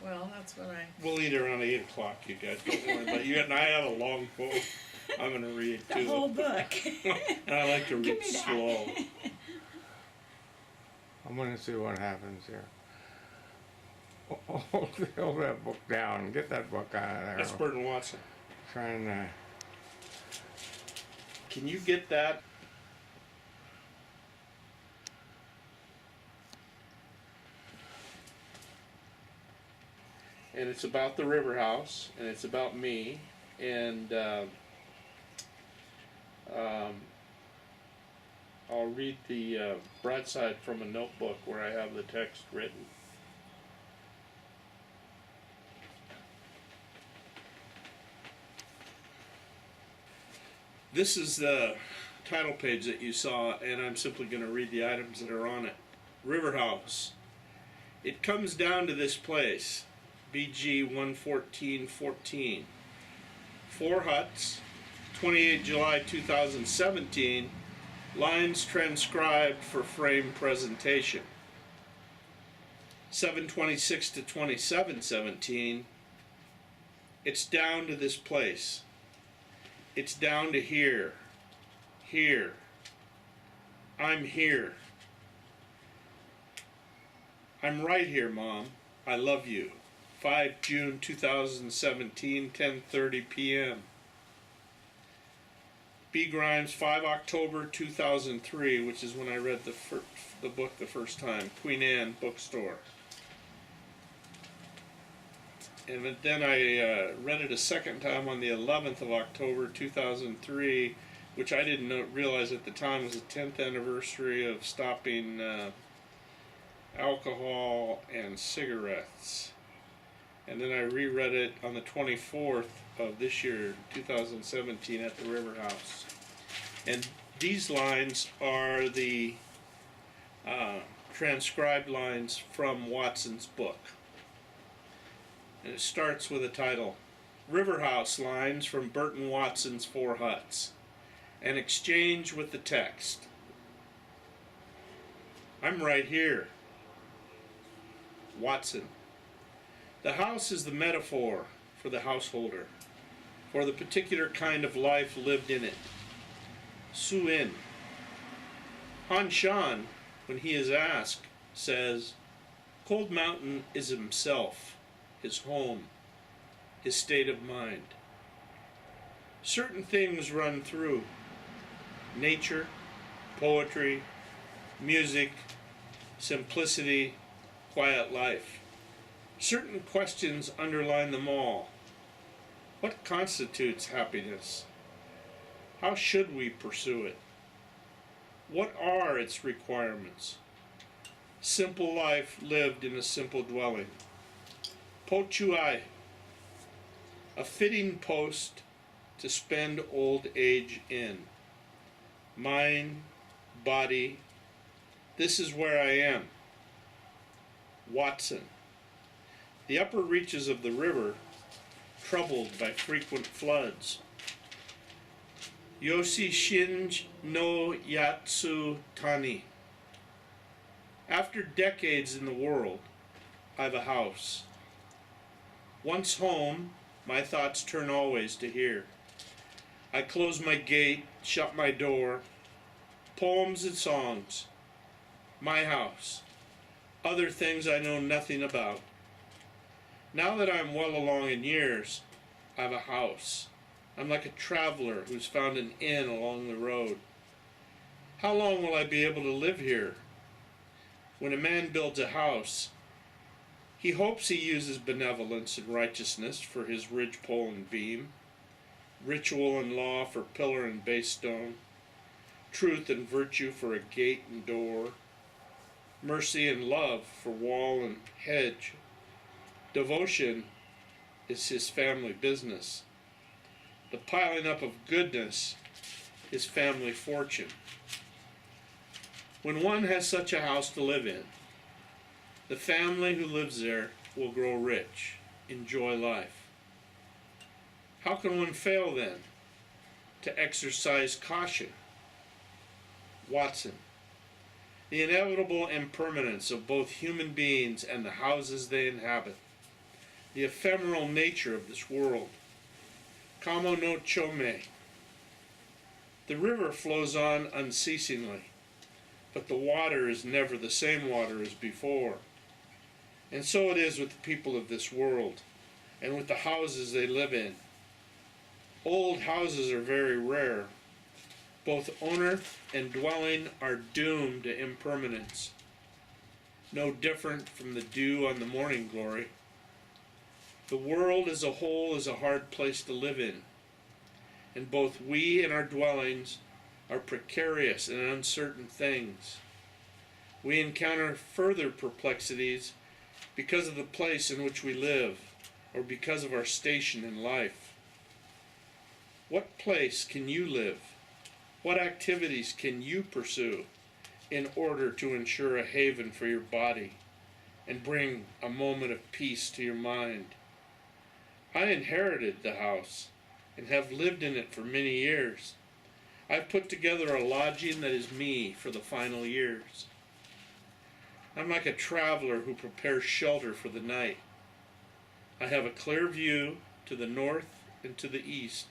Well, that's what I. We'll eat around 8 o'clock, you guys. Don't worry about it. You and I have a long book. I'm going to read The too. whole book. And I like to Give read me that. slow. I'm gonna see what happens here. Hold that book down. Get that book out of there. That's Burton Watson. Trying to. Can you get that? And it's about the river house, and it's about me, and I'll read the broadside from a notebook where I have the text written. This is the title page that you saw, and I'm simply going to read the items that are on it. River house. It comes down to this place. BG 11414. 4 huts. 28 July 2017. Lines transcribed for frame presentation. 726 to 2717. It's down to this place. It's down to here. Here. I'm here. I'm right here, Mom. I love you. 5 June 2017, 10:30 p.m. B. Grimes, 5 October 2003, which is when I read the book the first time. Queen Anne Bookstore. And then I read it a second time on the 11th of October 2003, which I didn't realize at the time was the 10th anniversary of stopping alcohol and cigarettes. And then I reread it on the 24th of this year, 2017, at the River House. And these lines are the transcribed lines from Watson's book. And it starts with a title, River House Lines from Burton Watson's 4 Huts. An exchange with the text. I'm right here. Watson. The house is the metaphor for the householder, for the particular kind of life lived in it. Su In. Han Shan, when he is asked, says, Cold Mountain is himself, his home, his state of mind. Certain things run through nature, poetry, music, simplicity, quiet life. Certain questions underline them all. What constitutes happiness? How should we pursue it? What are its requirements? Simple life lived in a simple dwelling. Po Chuai, a fitting post to spend old age in. Mind, body, this is where I am. Watson. The upper reaches of the river, troubled by frequent floods. Yoshi Shinj no Yatsu Tani. After decades in the world, I've a house. Once home, my thoughts turn always to here. I close my gate, shut my door. Poems and songs. My house. Other things I know nothing about. Now that I'm well along in years, I've a house. I'm like a traveler who's found an inn along the road. How long will I be able to live here? When a man builds a house, he hopes he uses benevolence and righteousness for his ridgepole and beam, ritual and law for pillar and base stone, truth and virtue for a gate and door, mercy and love for wall and hedge. Devotion is his family business. The piling up of goodness, his family fortune. When one has such a house to live in, the family who lives there will grow rich, enjoy life. How can one fail then to exercise caution? Watson. The inevitable impermanence of both human beings and the houses they inhabit. the ephemeral nature of this world. Kamo no chome. The river flows on unceasingly, but the water is never the same water as before. And so it is with the people of this world, and with the houses they live in. Old houses are very rare. Both owner and dwelling are doomed to impermanence, no different from the dew on the morning glory. The world as a whole is a hard place to live in, and both we and our dwellings are precarious and uncertain things. We encounter further perplexities because of the place in which we live, or because of our station in life. What place can you live? What activities can you pursue in order to ensure a haven for your body and bring a moment of peace to your mind? I inherited the house and have lived in it for many years. I've put together a lodging that is me for the final years. I'm like a traveler who prepares shelter for the night. I have a clear view to the north and to the east,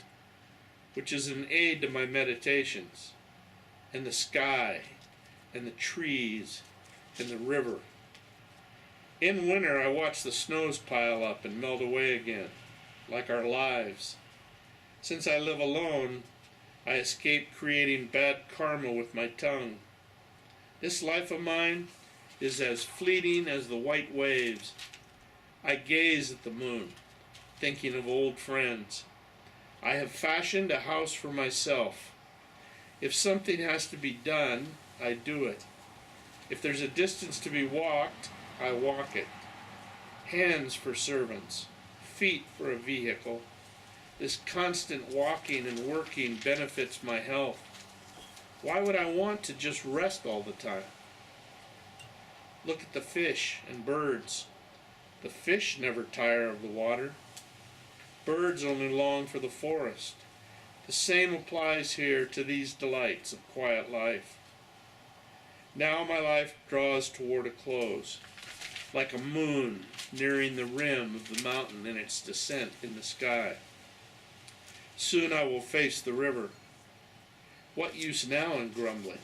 which is an aid to my meditations, and the sky, and the trees, and the river. In winter, I watch the snows pile up and melt away again, like our lives. Since I live alone, I escape creating bad karma with my tongue. This life of mine is as fleeting as the white waves. I gaze at the moon, thinking of old friends. I have fashioned a house for myself. If something has to be done, I do it. If there's a distance to be walked, I walk it. Hands for servants, feet for a vehicle. This constant walking and working benefits my health. Why would I want to just rest all the time? Look at the fish and birds. The fish never tire of the water. Birds only long for the forest. The same applies here to these delights of quiet life. Now my life draws toward a close, like a moon nearing the rim of the mountain in its descent in the sky. Soon I will face the river. What use now in grumbling?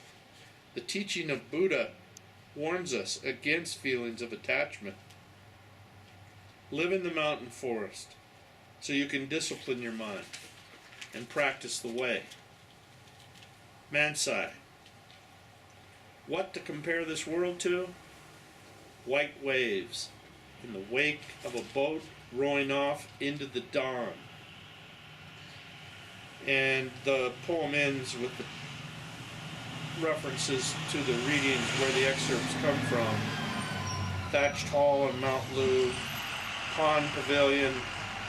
The teaching of Buddha warns us against feelings of attachment. Live in the mountain forest so you can discipline your mind and practice the way. Mansai. What to compare this world to? White waves in the wake of a boat rowing off into the dawn. And the poem ends with the references to the readings where the excerpts come from. Thatched hall on Mount Lu, pond pavilion,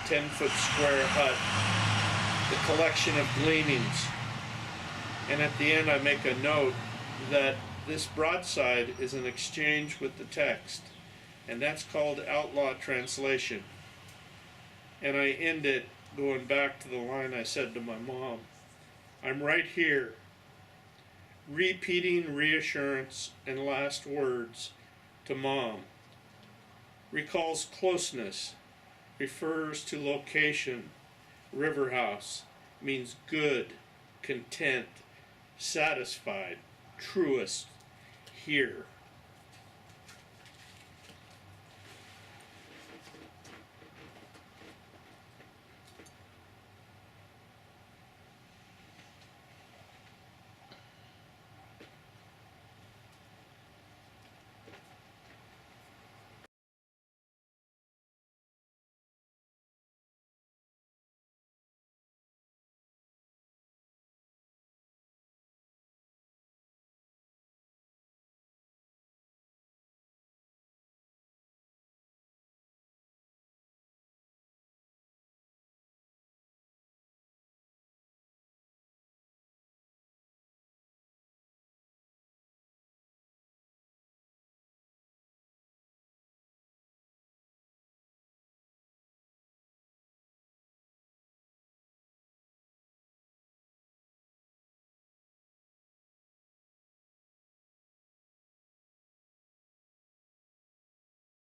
10-foot square hut, the collection of gleanings. And at the end I make a note that this broadside is an exchange with the text, and that's called outlaw translation. And I end it going back to the line I said to my mom. I'm right here, repeating reassurance and last words to Mom. Recalls closeness, refers to location, river house, means good, content, satisfied, truest, here.